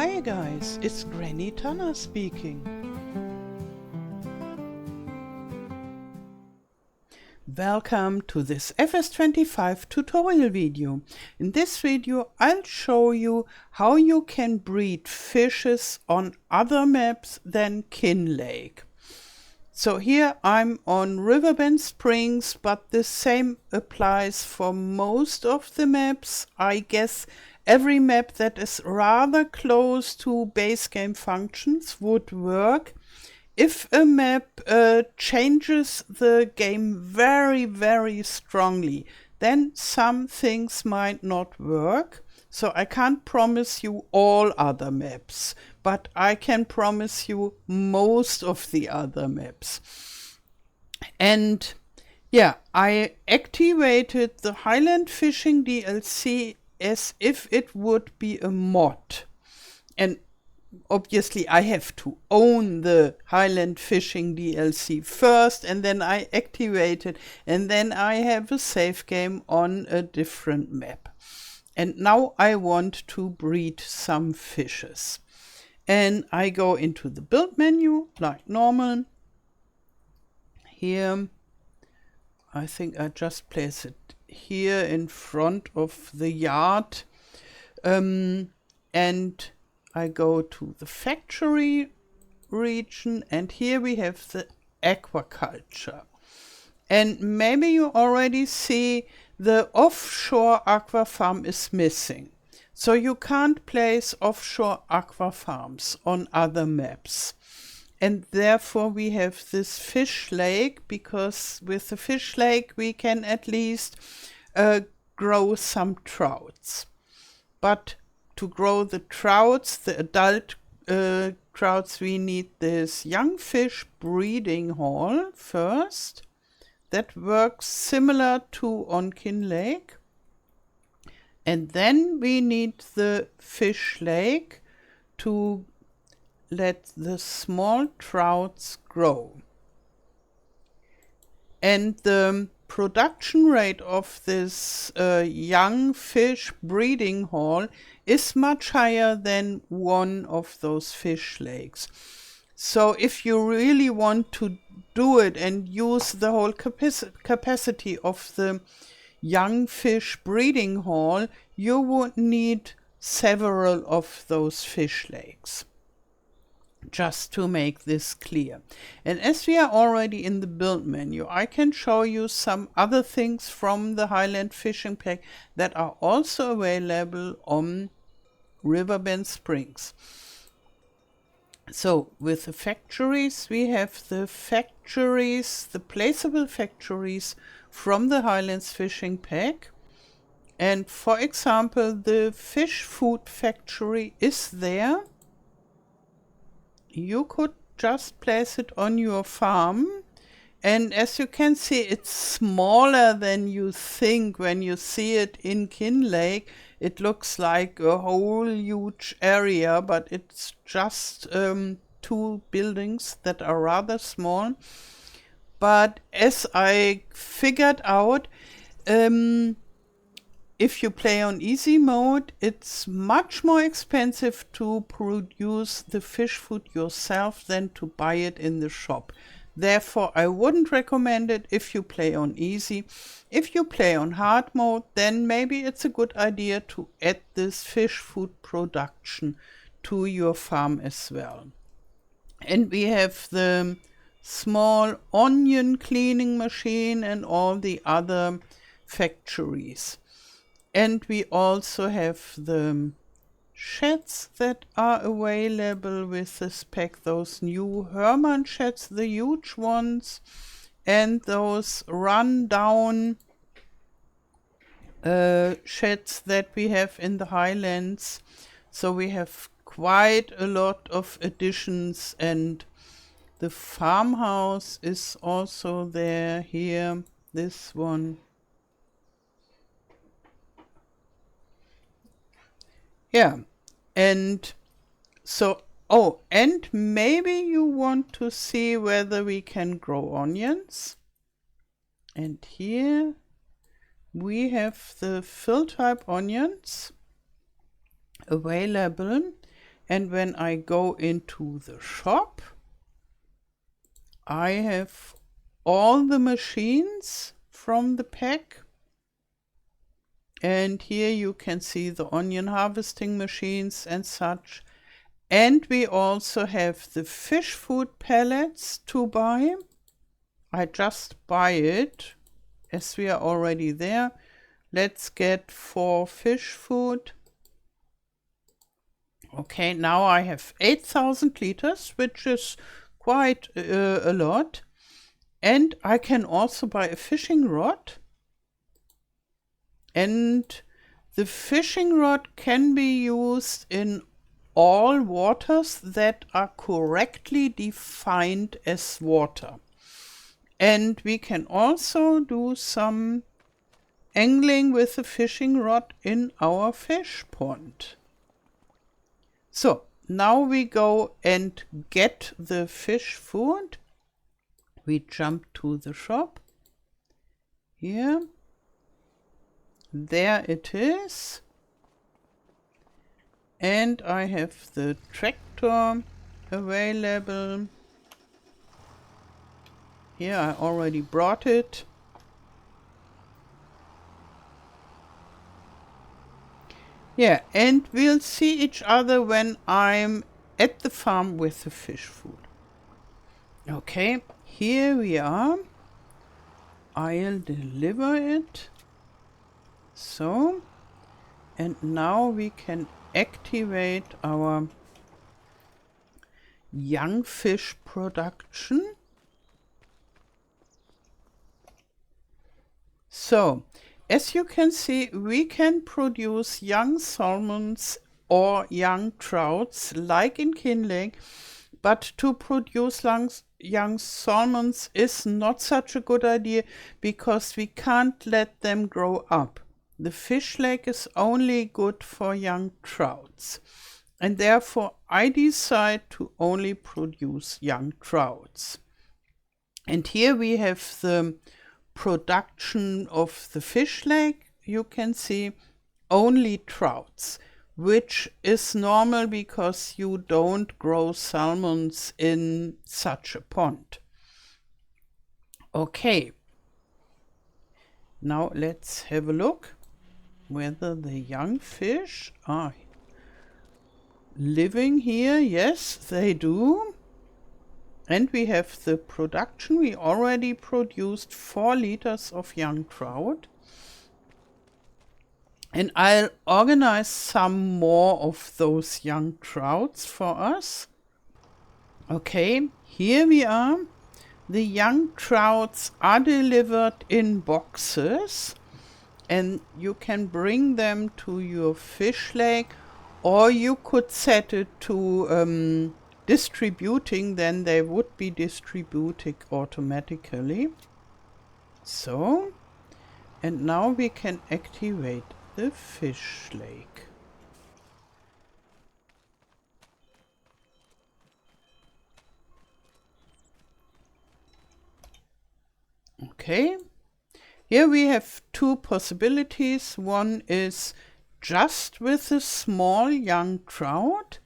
Hi guys, it's Granny Tana speaking. Welcome to this FS25 tutorial video. In this video I'll show you how you can breed fishes on other maps than Kinlaig. So here I'm on Riverbend Springs, but the same applies for most of the maps. I guess every map that is rather close to base game functions would work. If a map changes the game very strongly, then some things might not work. So I can't promise you all other maps, but I can promise you most of the other maps. And yeah, I activated the Highland Fishing DLC as if it would be a mod. And obviously I have to own the Highland Fishing DLC first, and then I activate it, and then I have a save game on a different map. And now I want to breed some fishes. And I go into the build menu like normal. Here, I think I just place it here in front of the yard. And I go to the factory region, and here we have the aquaculture. And maybe you already see the offshore aqua farm is missing. So you can't place offshore aqua farms on other maps. And therefore we have this fish lake, because with the fish lake we can at least grow some trouts. But to grow the trouts, the adult trouts, we need this young fish breeding hall first. That works similar to on Kinlaig. And then we need the fish lake to let the small trouts grow. And the production rate of this young fish breeding hall is much higher than one of those fish lakes. So if you really want to do it and use the whole capacity of the young fish breeding hall, you would need several of those fish lakes. Just to make this clear. And as we are already in the build menu, I can show you some other things from the Highland Fishing Pack that are also available on Riverbend Springs. So with the factories, we have the factories, the placeable factories from the Highlands Fishing Pack. And for example, the fish food factory is there. You could just place it on your farm. And as you can see, it's smaller than you think when you see it in Kinlaig. It looks like a whole huge area, but it's just two buildings that are rather small. But as I figured out, if you play on easy mode, it's much more expensive to produce the fish food yourself than to buy it in the shop. Therefore, I wouldn't recommend it if you play on easy. If you play on hard mode, then maybe it's a good idea to add this fish food production to your farm as well. And we have the small onion cleaning machine and all the other factories. And we also have the sheds that are available with this pack, those new Hermann sheds, the huge ones, and those run-down sheds that we have in the Highlands. So we have quite a lot of additions, and the farmhouse is also there here, this one. Yeah, and so, oh, and maybe you want to see whether we can grow onions. And here we have the fill type onions available, And when I go into the shop, I have all the machines from the pack. And here you can see the onion harvesting machines and such. And we also have the fish food pellets to buy. I just buy it as we are already there. Let's get 4 fish food. Okay, now I have 8,000 liters, which is quite a lot. And I can also buy a fishing rod. And the fishing rod can be used in all waters that are correctly defined as water. And we can also do some angling with a fishing rod in our fish pond. So now we go and get the fish food. We jump to the shop. Here. There it is. And I have the tractor available. Here I already brought it. Yeah, and we'll see each other when I'm at the farm with the fish food. Okay, here we are. I'll deliver it. So, and now we can activate our young fish production. So, as you can see, we can produce young salmons or young trouts like in Kinlaig, but to produce young salmons is not such a good idea because we can't let them grow up. The fish lake is only good for young trouts, and therefore I decide to only produce young trouts. And here we have the production of the fish lake. You can see only trouts, which is normal because you don't grow salmons in such a pond. Okay, now let's have a look whether the young fish are living here. Yes, they do. And we have the production. We already produced 4 liters of young trout. And I'll organize some more of those young trouts for us. Okay, here we are. The young trouts are delivered in boxes, and you can bring them to your fish lake, or you could set it to distributing, then they would be distributed automatically. So, and now we can activate the fish lake. Okay, here we have 2 possibilities. One is just with a small young trout,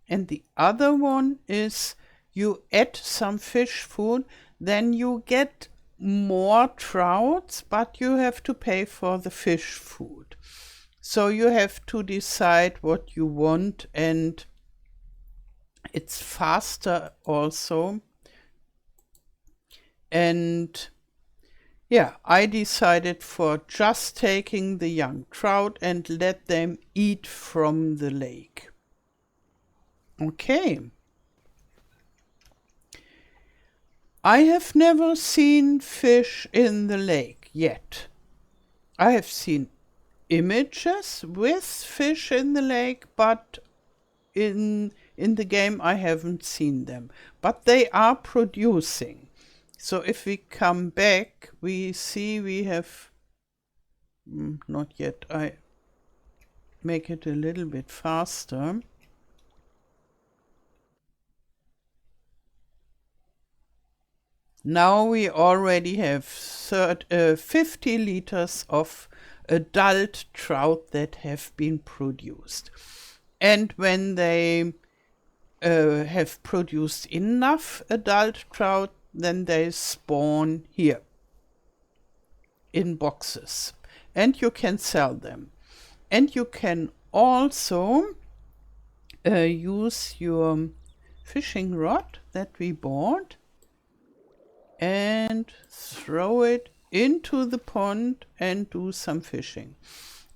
and the other one is you add some fish food, then you get more trouts, but you have to pay for the fish food. So you have to decide what you want, and it's faster also. And yeah, I decided for just taking the young trout and let them eat from the lake. Okay. I have never seen fish in the lake yet. I have seen images with fish in the lake, but in the game I haven't seen them. But they are producing. So if we come back, we see we have, not yet, I make it a little bit faster. Now we already have 50 liters of adult trout that have been produced. And when they have produced enough adult trout, then they spawn here in boxes, and you can sell them. And you can also use your fishing rod that we bought and throw it into the pond and do some fishing.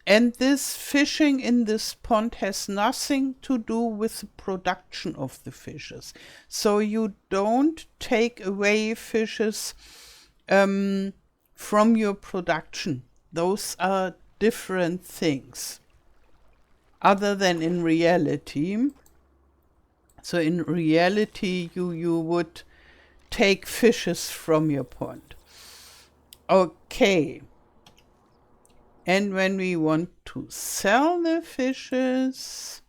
And this fishing in this pond has nothing to do with the production of the fishes. So you don't take away fishes from your production. Those are different things, other than in reality. So in reality, you would take fishes from your pond. Okay. And when we want to sell the fishes,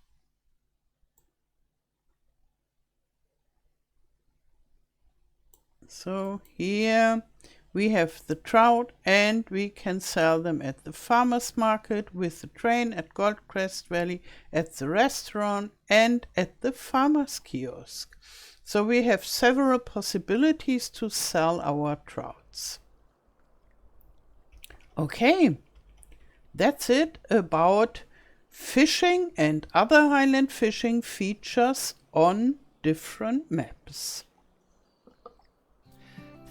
so here we have the trout, and we can sell them at the farmer's market, with the train, at Goldcrest Valley, at the restaurant, and at the farmer's kiosk. So we have several possibilities to sell our trouts. Okay, that's it about fishing and other Highland fishing features on different maps.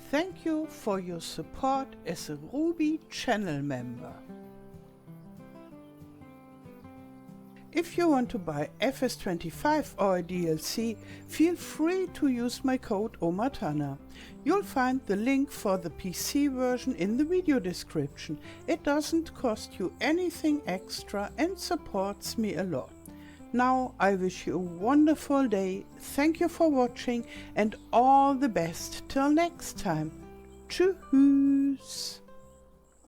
Thank you for your support as a Ruby channel member. If you want to buy FS25 or a DLC, feel free to use my code OMATANA. You'll find the link for the PC version in the video description. It doesn't cost you anything extra and supports me a lot. Now I wish you a wonderful day, thank you for watching, and all the best till next time. Tschüss!